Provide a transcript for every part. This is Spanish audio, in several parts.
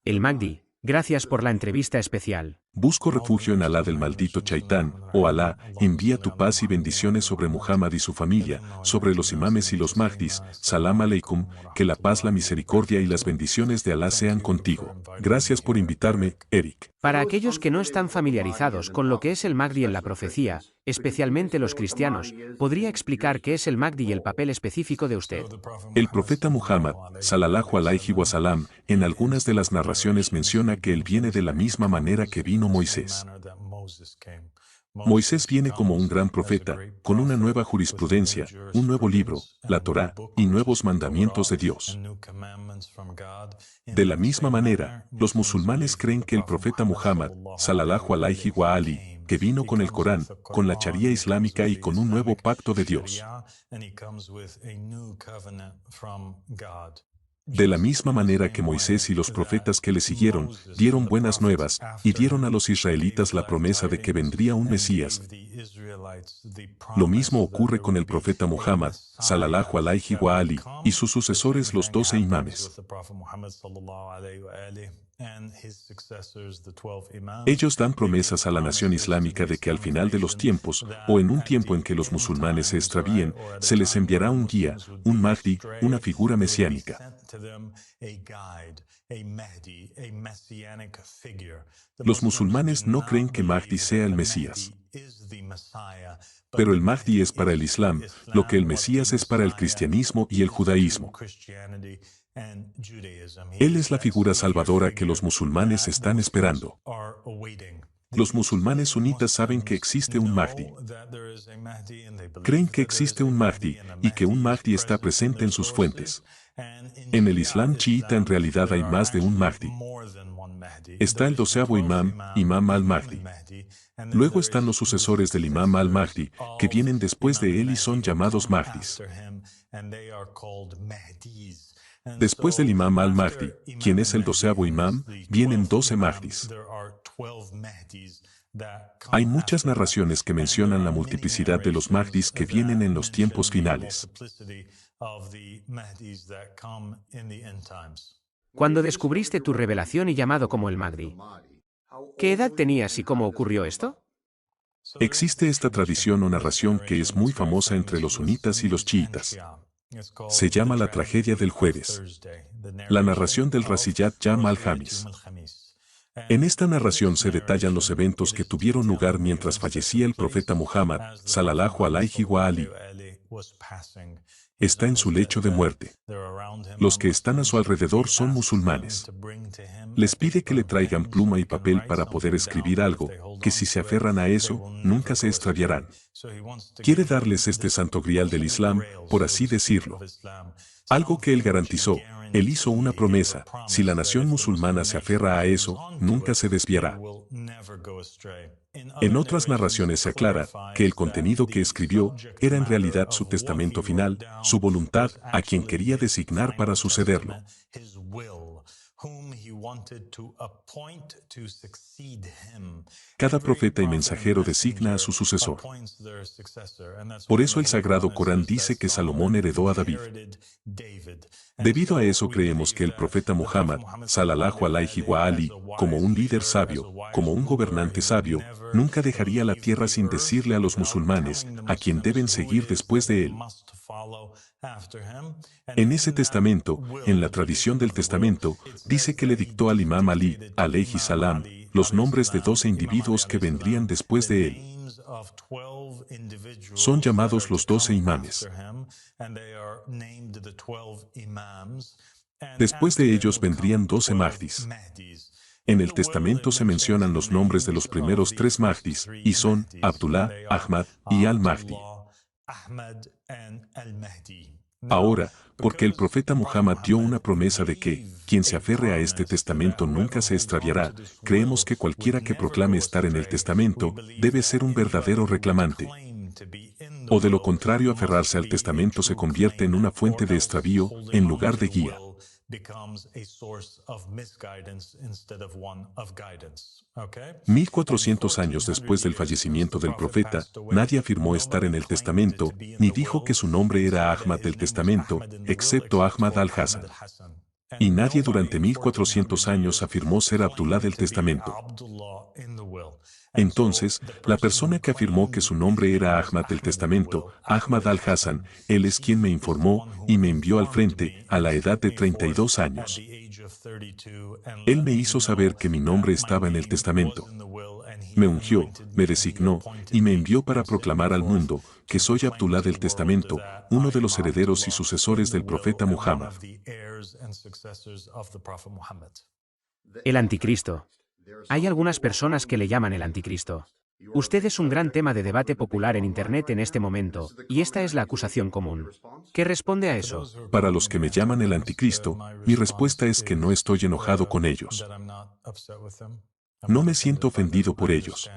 El Mahdi, gracias por la entrevista especial. Busco refugio en Alá del maldito Chaitán, oh Alá, envía tu paz y bendiciones sobre Muhammad y su familia, sobre los imames y los Mahdis, salam aleikum, que la paz, la misericordia y las bendiciones de Alá sean contigo. Gracias por invitarme, Eric. Para aquellos que no están familiarizados con lo que es el Mahdi en la profecía, especialmente los cristianos, ¿podría explicar qué es el Mahdi y el papel específico de usted? El profeta Muhammad, salallahu alayhi wa salam, en algunas de las narraciones menciona que él viene de la misma manera que vino Moisés. Moisés viene como un gran profeta, con una nueva jurisprudencia, un nuevo libro, la Torá, y nuevos mandamientos de Dios. De la misma manera, los musulmanes creen que el profeta Muhammad, salallahu alayhi wa ali, que vino con el Corán, con la Sharia islámica y con un nuevo pacto de Dios. De la misma manera que Moisés y los profetas que le siguieron dieron buenas nuevas y dieron a los israelitas la promesa de que vendría un Mesías, lo mismo ocurre con el profeta Muhammad, salallahu alayhi wa ali, y sus sucesores los 12 imames. Ellos dan promesas a la nación islámica de que al final de los tiempos, o en un tiempo en que los musulmanes se extravíen, se les enviará un guía, un Mahdi, una figura mesiánica. Los musulmanes no creen que Mahdi sea el Mesías. Pero el Mahdi es para el Islam, lo que el Mesías es para el cristianismo y el judaísmo. Él es la figura salvadora que los musulmanes están esperando. Los musulmanes sunitas saben que existe un Mahdi. Creen que existe un Mahdi y que un Mahdi está presente en sus fuentes. En el Islam chiita en realidad hay más de un Mahdi. Está el 12º imam, Imam al-Mahdi. Luego están los sucesores del Imam al-Mahdi, que vienen después de él y son llamados Mahdis. Después del Imam al-Mahdi, quien es el 12º imam, vienen 12 Mahdis. Hay muchas narraciones que mencionan la multiplicidad de los Mahdis que vienen en los tiempos finales. Cuando descubriste tu revelación y llamado como el Mahdi, ¿qué edad tenías y cómo ocurrió esto? Existe esta tradición o narración que es muy famosa entre los sunitas y los chiitas. Se llama la tragedia del jueves. La narración del Rasiyat Jam al-Hamis. En esta narración se detallan los eventos que tuvieron lugar mientras fallecía el profeta Muhammad, salallahu alayhi wa ali. Está en su lecho de muerte. Los que están a su alrededor son musulmanes. Les pide que le traigan pluma y papel para poder escribir algo, que si se aferran a eso, nunca se extraviarán. Quiere darles este santo grial del Islam, por así decirlo. Algo que él garantizó. Él hizo una promesa, si la nación musulmana se aferra a eso, nunca se desviará. En otras narraciones se aclara que el contenido que escribió era en realidad su testamento final, su voluntad a quien quería designar para sucederlo. Cada profeta y mensajero designa a su sucesor. Por eso el Sagrado Corán dice que Salomón heredó a David. Debido a eso creemos que el profeta Muhammad, salallahu alayhi wa ali, como un líder sabio, como un gobernante sabio, nunca dejaría la tierra sin decirle a los musulmanes, a quien deben seguir después de él. En ese testamento, en la tradición del testamento, dice que le dictó al Imam Ali, alayhi salam, los nombres de 12 individuos que vendrían después de él. Son llamados los 12 imames. Después de ellos vendrían 12 Mahdis. En el testamento se mencionan los nombres de los primeros 3 Mahdis, y son Abdullah, Ahmad y al-Mahdi. Ahora, porque el profeta Muhammad dio una promesa de que, quien se aferre a este testamento nunca se extraviará, creemos que cualquiera que proclame estar en el testamento, debe ser un verdadero reclamante. O de lo contrario aferrarse al testamento se convierte en una fuente de extravío, en lugar de guía. 1400 años después del fallecimiento del profeta, nadie afirmó estar en el testamento, ni dijo que su nombre era Ahmad del testamento, excepto Ahmad al-Hassan. Y nadie durante 1400 años afirmó ser Abdullah del Testamento. Entonces, la persona que afirmó que su nombre era Ahmad del Testamento, Ahmad al-Hassan, él es quien me informó y me envió al frente a la edad de 32 años. Él me hizo saber que mi nombre estaba en el testamento. Me ungió, me designó y me envió para proclamar al mundo que soy Abdullah del Testamento, uno de los herederos y sucesores del profeta Muhammad. El anticristo. Hay algunas personas que le llaman el anticristo. Usted es un gran tema de debate popular en Internet en este momento, y esta es la acusación común. ¿Qué responde a eso? Para los que me llaman el anticristo, mi respuesta es que no estoy enojado con ellos. No me siento ofendido por ellos.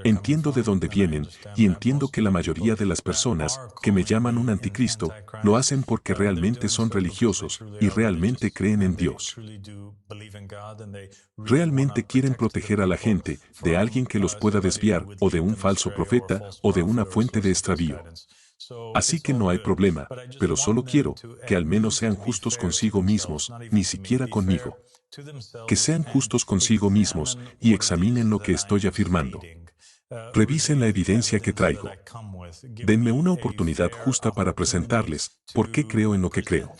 Entiendo de dónde vienen y entiendo que la mayoría de las personas que me llaman un anticristo lo hacen porque realmente son religiosos y realmente creen en Dios. Realmente quieren proteger a la gente de alguien que los pueda desviar o de un falso profeta o de una fuente de extravío. Así que no hay problema, pero solo quiero que al menos sean justos consigo mismos, ni siquiera conmigo. Que sean justos consigo mismos y examinen lo que estoy afirmando. Revisen la evidencia que traigo. Denme una oportunidad justa para presentarles por qué creo en lo que creo.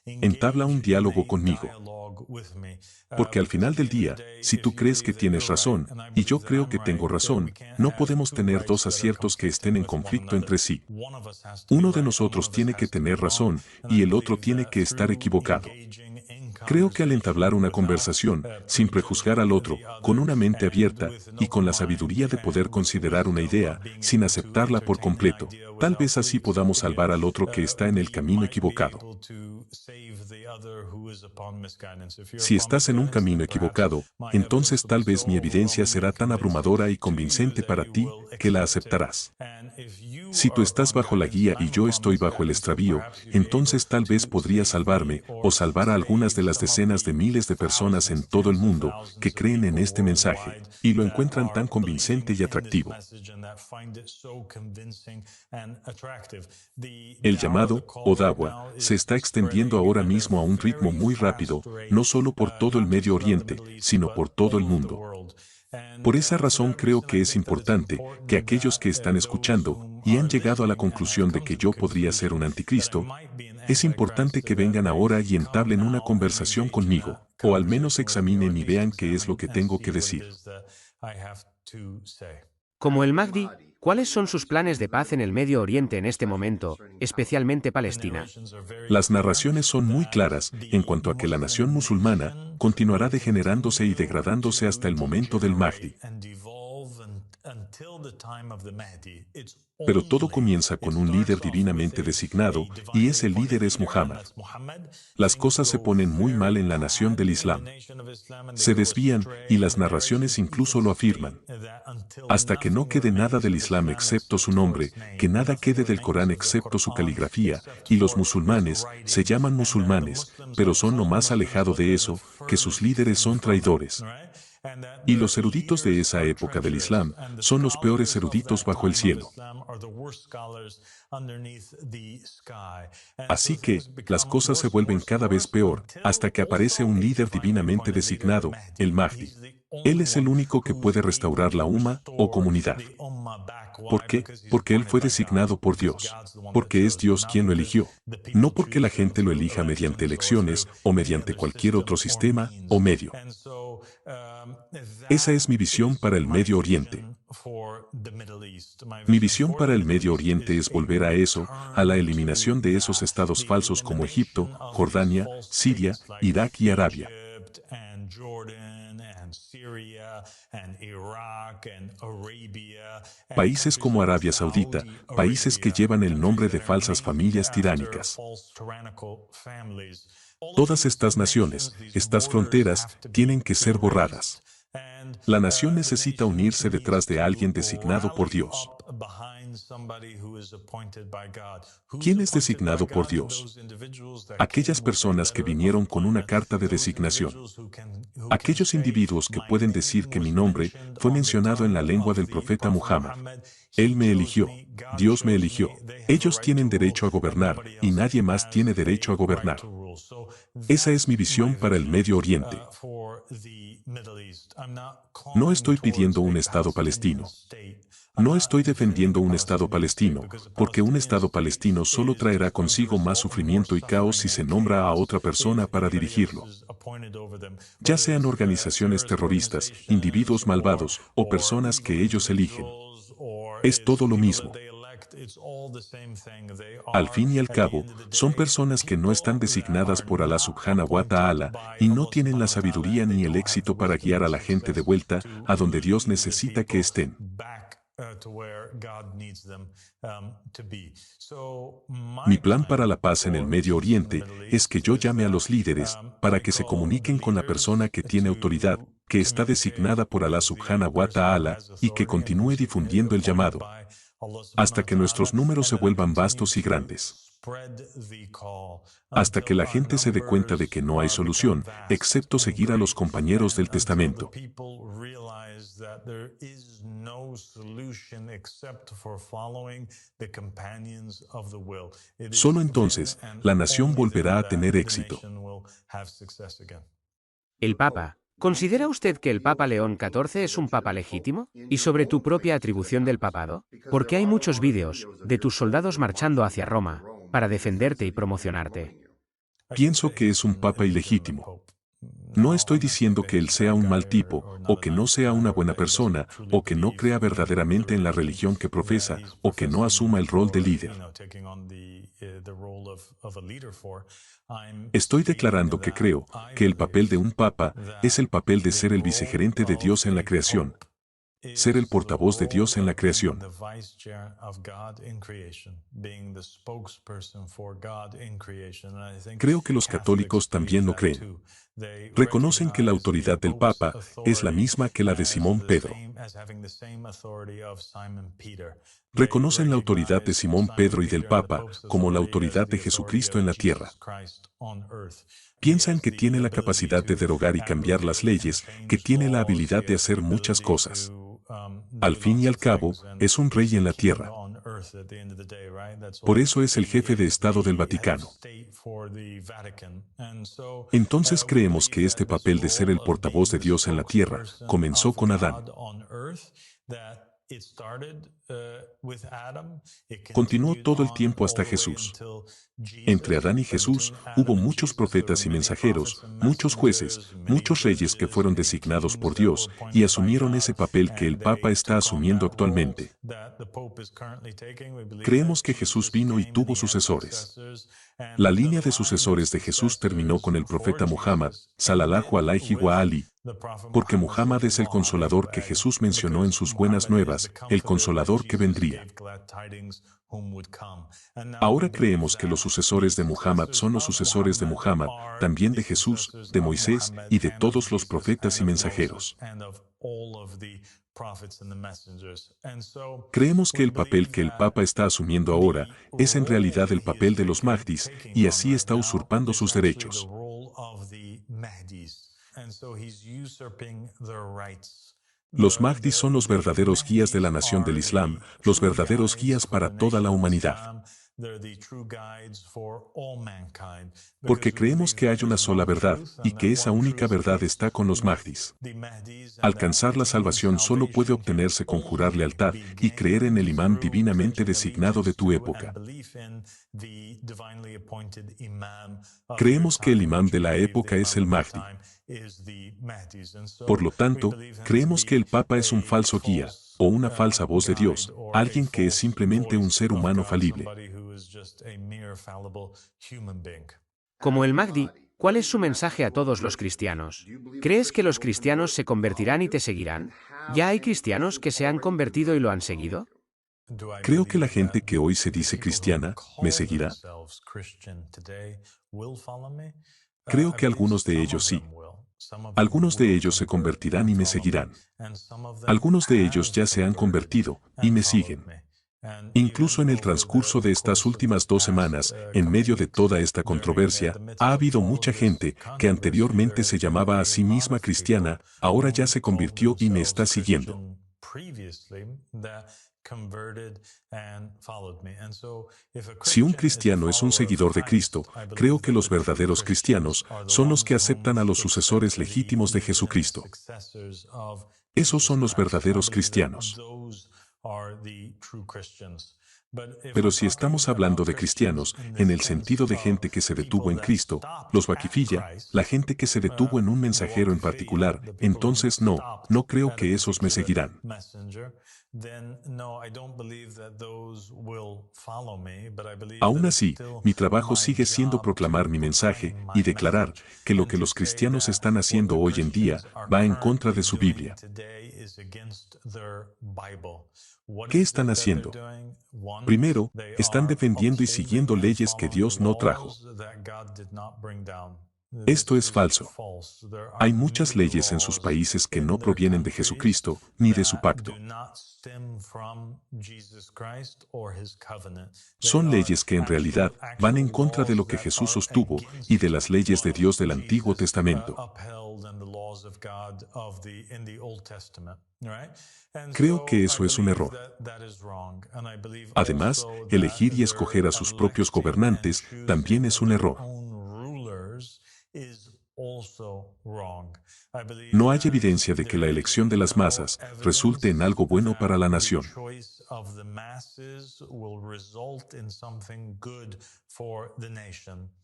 Entabla un diálogo conmigo. Porque al final del día, si tú crees que tienes razón y yo creo que tengo razón, no podemos tener dos aciertos que estén en conflicto entre sí. Uno de nosotros tiene que tener razón y el otro tiene que estar equivocado. Creo que al entablar una conversación, sin prejuzgar al otro, con una mente abierta y con la sabiduría de poder considerar una idea, sin aceptarla por completo, tal vez así podamos salvar al otro que está en el camino equivocado. Si estás en un camino equivocado, entonces tal vez mi evidencia será tan abrumadora y convincente para ti que la aceptarás. Si tú estás bajo la guía y yo estoy bajo el extravío, entonces tal vez podría salvarme o salvar a algunas de las decenas de miles de personas en todo el mundo que creen en este mensaje y lo encuentran tan convincente y atractivo. El llamado, o da'wa, se está extendiendo ahora mismo a un ritmo muy rápido, no solo por todo el Medio Oriente, sino por todo el mundo. Por esa razón creo que es importante que aquellos que están escuchando y han llegado a la conclusión de que yo podría ser un anticristo, es importante que vengan ahora y entablen una conversación conmigo, o al menos examinen y vean qué es lo que tengo que decir. Como el Mahdi, ¿cuáles son sus planes de paz en el Medio Oriente en este momento, especialmente Palestina? Las narraciones son muy claras en cuanto a que la nación musulmana continuará degenerándose y degradándose hasta el momento del Mahdi. Pero todo comienza con un líder divinamente designado, y ese líder es Muhammad. Las cosas se ponen muy mal en la nación del Islam. Se desvían, y las narraciones incluso lo afirman. Hasta que no quede nada del Islam excepto su nombre, que nada quede del Corán excepto su caligrafía, y los musulmanes se llaman musulmanes, pero son lo más alejado de eso, que sus líderes son traidores. Y los eruditos de esa época del Islam son los peores eruditos bajo el cielo. Así que, las cosas se vuelven cada vez peor, hasta que aparece un líder divinamente designado, el Mahdi. Él es el único que puede restaurar la Umma, o comunidad. ¿Por qué? Porque él fue designado por Dios. Porque es Dios quien lo eligió. No porque la gente lo elija mediante elecciones, o mediante cualquier otro sistema, o medio. Esa es mi visión para el Medio Oriente. Mi visión para el Medio Oriente es volver a eso, a la eliminación de esos estados falsos como Egipto, Jordania, Siria, Irak y Arabia. Países como Arabia Saudita, países que llevan el nombre de falsas familias tiránicas. Todas estas naciones, estas fronteras, tienen que ser borradas. La nación necesita unirse detrás de alguien designado por Dios. ¿Quién es designado por Dios? Aquellas personas que vinieron con una carta de designación. Aquellos individuos que pueden decir que mi nombre fue mencionado en la lengua del profeta Muhammad. Él me eligió. Dios me eligió. Ellos tienen derecho a gobernar y nadie más tiene derecho a gobernar. Esa es mi visión para el Medio Oriente. No estoy pidiendo un Estado palestino. No estoy defendiendo un Estado palestino, porque un Estado palestino solo traerá consigo más sufrimiento y caos si se nombra a otra persona para dirigirlo. Ya sean organizaciones terroristas, individuos malvados o personas que ellos eligen. Es todo lo mismo. Al fin y al cabo, son personas que no están designadas por Allah subhanahu wa ta'ala y no tienen la sabiduría ni el éxito para guiar a la gente de vuelta a donde Dios necesita que estén. Mi plan para la paz en el Medio Oriente es que yo llame a los líderes para que se comuniquen con la persona que tiene autoridad, que está designada por Allah subhanahu wa ta'ala y que continúe difundiendo el llamado hasta que nuestros números se vuelvan vastos y grandes. Hasta que la gente se dé cuenta de que no hay solución, excepto seguir a los compañeros del testamento. Solo entonces, la nación volverá a tener éxito. El Papa. ¿Considera usted que el Papa León XIV es un papa legítimo? Y sobre tu propia atribución del papado, porque hay muchos vídeos de tus soldados marchando hacia Roma para defenderte y promocionarte. Pienso que es un papa ilegítimo. No estoy diciendo que él sea un mal tipo, o que no sea una buena persona, o que no crea verdaderamente en la religión que profesa, o que no asuma el rol de líder. Estoy declarando que creo que el papel de un papa es el papel de ser el vicegerente de Dios en la creación, ser el portavoz de Dios en la creación. Creo que los católicos también lo creen. Reconocen que la autoridad del Papa es la misma que la de Simón Pedro. Reconocen la autoridad de Simón Pedro y del Papa como la autoridad de Jesucristo en la tierra. Piensan que tiene la capacidad de derogar y cambiar las leyes, que tiene la habilidad de hacer muchas cosas. Al fin y al cabo, es un rey en la tierra. Por eso es el jefe de Estado del Vaticano. Entonces creemos que este papel de ser el portavoz de Dios en la tierra comenzó con Adán. Continuó todo el tiempo hasta Jesús. Entre Adán y Jesús hubo muchos profetas y mensajeros, muchos jueces, muchos reyes que fueron designados por Dios y asumieron ese papel que el Papa está asumiendo actualmente. Creemos que Jesús vino y tuvo sucesores. La línea de sucesores de Jesús terminó con el profeta Muhammad, sallallahu alaihi wa ali, porque Muhammad es el consolador que Jesús mencionó en sus buenas nuevas, el consolador que vendría. Ahora creemos que los sucesores de Muhammad son los sucesores de Muhammad, también de Jesús, de Moisés y de todos los profetas y mensajeros. Creemos que el papel que el Papa está asumiendo ahora es en realidad el papel de los Mahdis, y así está usurpando sus derechos. Los Mahdis son los verdaderos guías de la nación del Islam, los verdaderos guías para toda la humanidad. Porque creemos que hay una sola verdad, y que esa única verdad está con los Mahdis. Alcanzar la salvación solo puede obtenerse con jurar lealtad y creer en el imán divinamente designado de tu época. Creemos que el imán de la época es el Mahdi. Por lo tanto, creemos que el Papa es un falso guía, o una falsa voz de Dios, alguien que es simplemente un ser humano falible. Como el Mahdi, ¿cuál es su mensaje a todos los cristianos? ¿Crees que los cristianos se convertirán y te seguirán? ¿Ya hay cristianos que se han convertido y lo han seguido? Creo que la gente que hoy se dice cristiana, ¿me seguirá? Creo que algunos de ellos sí. Algunos de ellos se convertirán y me seguirán. Algunos de ellos ya se han convertido y me siguen. Incluso en el transcurso de estas últimas 2 semanas, en medio de toda esta controversia, ha habido mucha gente que anteriormente se llamaba a sí misma cristiana, ahora ya se convirtió y me está siguiendo. Si un cristiano es un seguidor de Cristo, creo que los verdaderos cristianos son los que aceptan a los sucesores legítimos de Jesucristo. Esos son los verdaderos cristianos. Pero si estamos hablando de cristianos, en el sentido de gente que se detuvo en Cristo, los Waquifilla, la gente que se detuvo en un mensajero en particular, entonces no creo que esos me seguirán. Aún así, mi trabajo sigue siendo proclamar mi mensaje y declarar que lo que los cristianos están haciendo hoy en día va en contra de su Biblia. ¿Qué están haciendo? Primero, están defendiendo y siguiendo leyes que Dios no trajo. Esto es falso. Hay muchas leyes en sus países que no provienen de Jesucristo ni de su pacto. Son leyes que en realidad van en contra de lo que Jesús sostuvo y de las leyes de Dios del Antiguo Testamento. Creo que eso es un error. Además, elegir y escoger a sus propios gobernantes también es un error. No hay evidencia de que la elección de las masas resulte en algo bueno para la nación.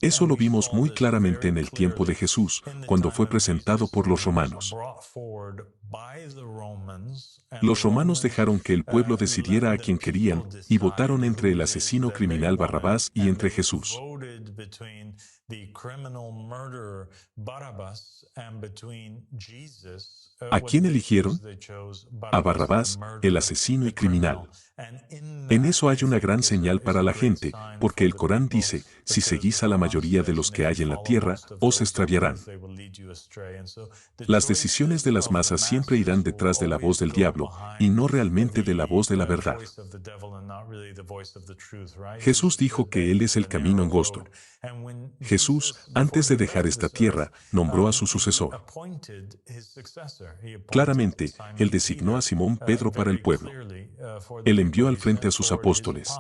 Eso lo vimos muy claramente en el tiempo de Jesús, cuando fue presentado por los romanos. Los romanos dejaron que el pueblo decidiera a quien querían y votaron entre el asesino criminal Barrabás y entre Jesús. ¿A quién eligieron? A Barrabás, el asesino y criminal. En eso hay una gran señal para la gente, porque el Corán dice, si seguís a la mayoría de los que hay en la tierra, os extraviarán. Las decisiones de las masas siempre irán detrás de la voz del diablo, y no realmente de la voz de la verdad. Jesús dijo que Él es el camino angosto. Jesús, antes de dejar esta tierra, nombró a su sucesor. Claramente, Él designó a Simón Pedro para el pueblo. Él envió al frente a sus apóstoles.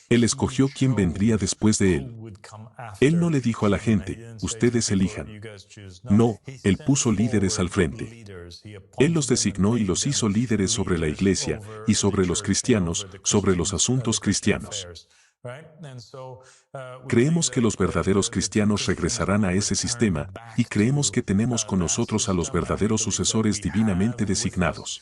Él escogió quién vendría después de Él. Él no le dijo a la gente, ustedes elijan. No, Él puso líderes al frente. Él los designó y los hizo líderes sobre la iglesia y sobre los cristianos, sobre los asuntos cristianos. Creemos que los verdaderos cristianos regresarán a ese sistema, y creemos que tenemos con nosotros a los verdaderos sucesores divinamente designados.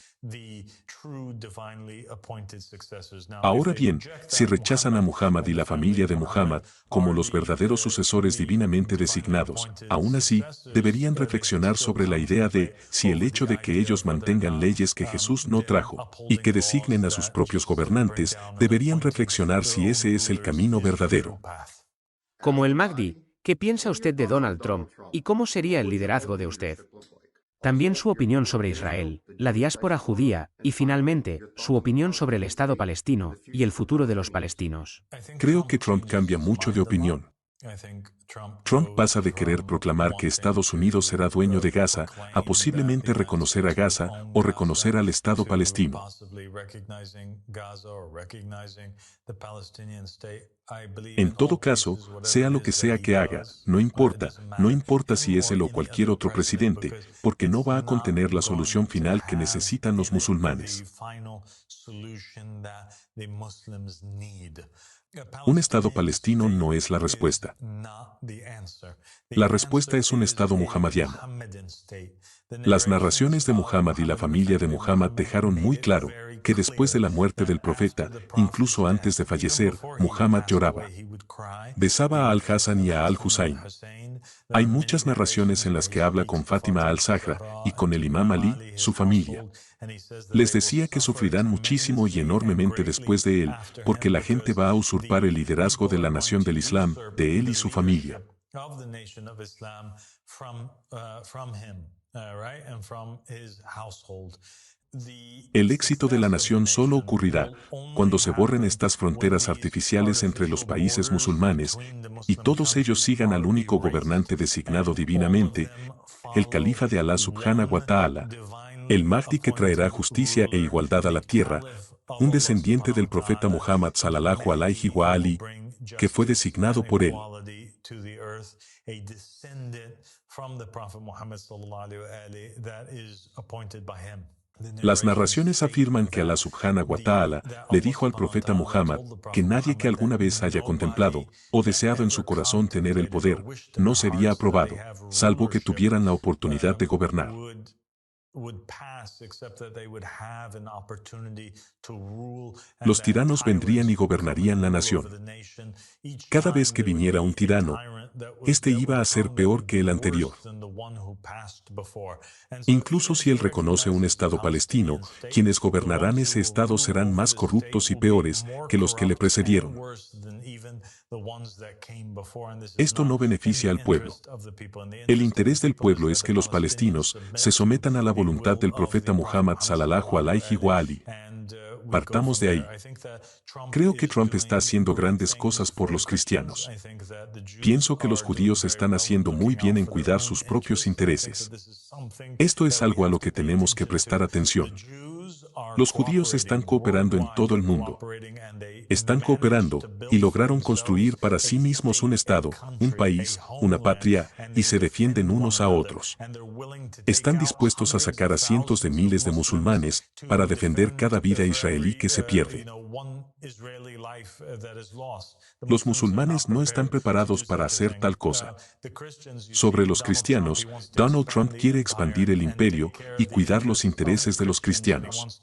Ahora bien, si rechazan a Muhammad y la familia de Muhammad como los verdaderos sucesores divinamente designados, aún así, deberían reflexionar sobre la idea de si el hecho de que ellos mantengan leyes que Jesús no trajo y que designen a sus propios gobernantes, deberían reflexionar si ese es el camino verdadero. Como el Mahdi, ¿qué piensa usted de Donald Trump y cómo sería el liderazgo de usted? También su opinión sobre Israel, la diáspora judía y, finalmente, su opinión sobre el Estado palestino y el futuro de los palestinos. Creo que Trump cambia mucho de opinión. Trump pasa de querer proclamar que Estados Unidos será dueño de Gaza a posiblemente reconocer a Gaza o reconocer al Estado palestino. En todo caso, sea lo que sea que haga, no importa si es él o cualquier otro presidente, porque no va a contener la solución final que necesitan los musulmanes. Un Estado palestino no es la respuesta. La respuesta es un Estado muhammadiano. Las narraciones de Muhammad y la familia de Muhammad dejaron muy claro que después de la muerte del profeta, incluso antes de fallecer, Muhammad lloraba. Besaba a Al-Hassan y a Al-Hussein. Hay muchas narraciones en las que habla con Fátima al-Zahra y con el Imam Ali, su familia. Les decía que sufrirán muchísimo y enormemente después de él, porque la gente va a usurpar el liderazgo de la nación del Islam, de él y su familia. of the nation of Islam from him, right, and from his household. El éxito de la nación solo ocurrirá cuando se borren estas fronteras artificiales entre los países musulmanes y todos ellos sigan al único gobernante designado divinamente, el califa de Allah subhanahu wa ta'ala, el Mahdi que traerá justicia e igualdad a la tierra, un descendiente del profeta Muhammad sallallahu alayhi wa ali, que fue designado por él. Las narraciones afirman que Allah subhanahu wa ta'ala le dijo al profeta Muhammad que nadie que alguna vez haya contemplado o deseado en su corazón tener el poder no sería aprobado, salvo que tuvieran la oportunidad de gobernar. Los tiranos vendrían y gobernarían la nación. Cada vez que viniera un tirano, este iba a ser peor que el anterior. Incluso si él reconoce un Estado palestino, quienes gobernarán ese Estado serán más corruptos y peores que los que le precedieron. Esto no beneficia al pueblo. El interés del pueblo es que los palestinos se sometan a la voluntad del profeta Muhammad sallallahu alayhi wa ali. Partamos de ahí. Creo que Trump está haciendo grandes cosas por los cristianos. Pienso que los judíos están haciendo muy bien en cuidar sus propios intereses. Esto es algo a lo que tenemos que prestar atención. Los judíos están cooperando en todo el mundo. Están cooperando y lograron construir para sí mismos un Estado, un país, una patria, y se defienden unos a otros. Están dispuestos a sacar a cientos de miles de musulmanes para defender cada vida israelí que se pierde. Los musulmanes no están preparados para hacer tal cosa. Sobre los cristianos, Donald Trump quiere expandir el imperio y cuidar los intereses de los cristianos.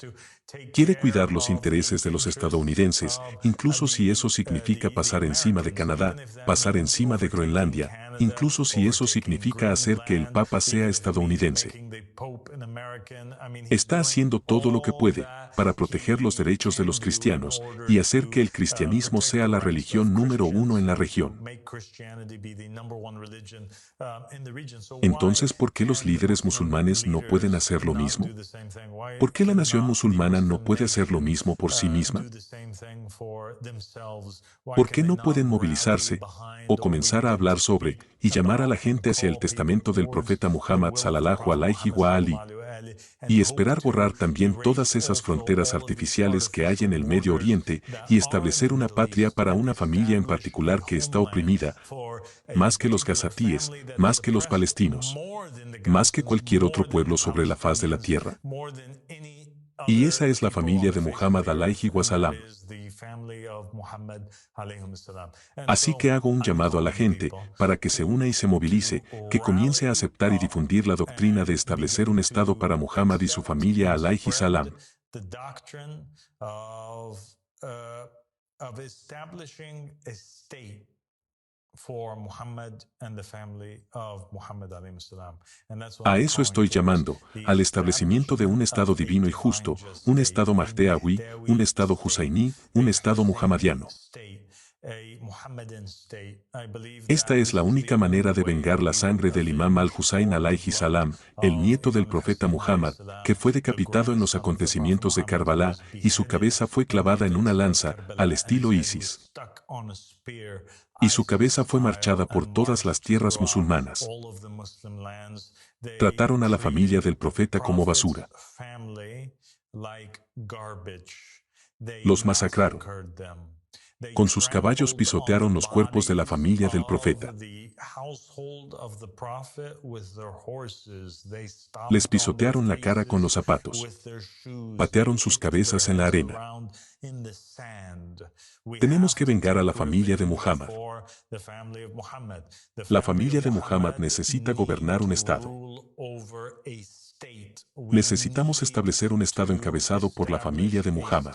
Quiere cuidar los intereses de los estadounidenses, incluso si eso significa pasar encima de Canadá, pasar encima de Groenlandia, incluso si eso significa hacer que el Papa sea estadounidense. Está haciendo todo lo que puede para proteger los derechos de los cristianos y hacer que el cristianismo sea la religión número uno en la región. Entonces, ¿por qué los líderes musulmanes no pueden hacer lo mismo? ¿Por qué la nación musulmana no puede hacer lo mismo por sí misma? ¿Por qué no pueden movilizarse o comenzar a hablar sobre y llamar a la gente hacia el testamento del profeta Muhammad sallallahu alayhi wa ali y esperar borrar también todas esas fronteras artificiales que hay en el Medio Oriente y establecer una patria para una familia en particular que está oprimida, más que los gazatíes, más que los palestinos, más que cualquier otro pueblo sobre la faz de la tierra? Y esa es la familia de Muhammad alayhi wa salam. Así que hago un llamado a la gente para que se una y se movilice, que comience a aceptar y difundir la doctrina de establecer un Estado para Muhammad y su familia alayhi salam. A eso estoy llamando, al establecimiento de un Estado divino y justo, un Estado Mahdeawi, un Estado Husayní, un Estado muhammadiano. Esta es la única manera de vengar la sangre del Imam al-Husayn alayhi salam, el nieto del profeta Muhammad, que fue decapitado en los acontecimientos de Karbala y su cabeza fue clavada en una lanza, al estilo ISIS. Y su cabeza fue marchada por todas las tierras musulmanas. Trataron a la familia del profeta como basura. Los masacraron. Con sus caballos pisotearon los cuerpos de la familia del profeta. Les pisotearon la cara con los zapatos. Patearon sus cabezas en la arena. Tenemos que vengar a la familia de Muhammad. La familia de Muhammad necesita gobernar un Estado. Necesitamos establecer un Estado encabezado por la familia de Muhammad.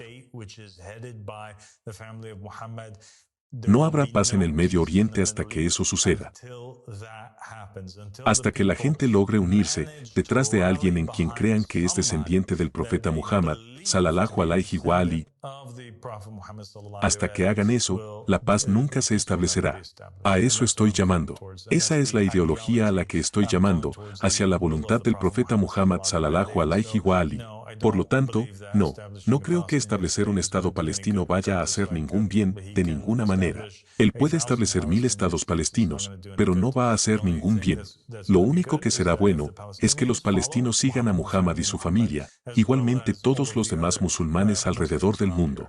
No habrá paz en el Medio Oriente hasta que eso suceda. Hasta que la gente logre unirse detrás de alguien en quien crean que es descendiente del profeta Muhammad, sallallahu alayhi wa ali, Hasta que hagan eso, la paz nunca se establecerá. A eso estoy llamando. Esa es la ideología a la que estoy llamando, hacia la voluntad del profeta Muhammad sallallahu alaihi wa ali. Por lo tanto, no creo que establecer un Estado palestino vaya a hacer ningún bien, de ninguna manera. Él puede establecer 1000 estados palestinos, pero no va a hacer ningún bien. Lo único que será bueno es que los palestinos sigan a Muhammad y su familia, igualmente todos los demás musulmanes alrededor del mundo.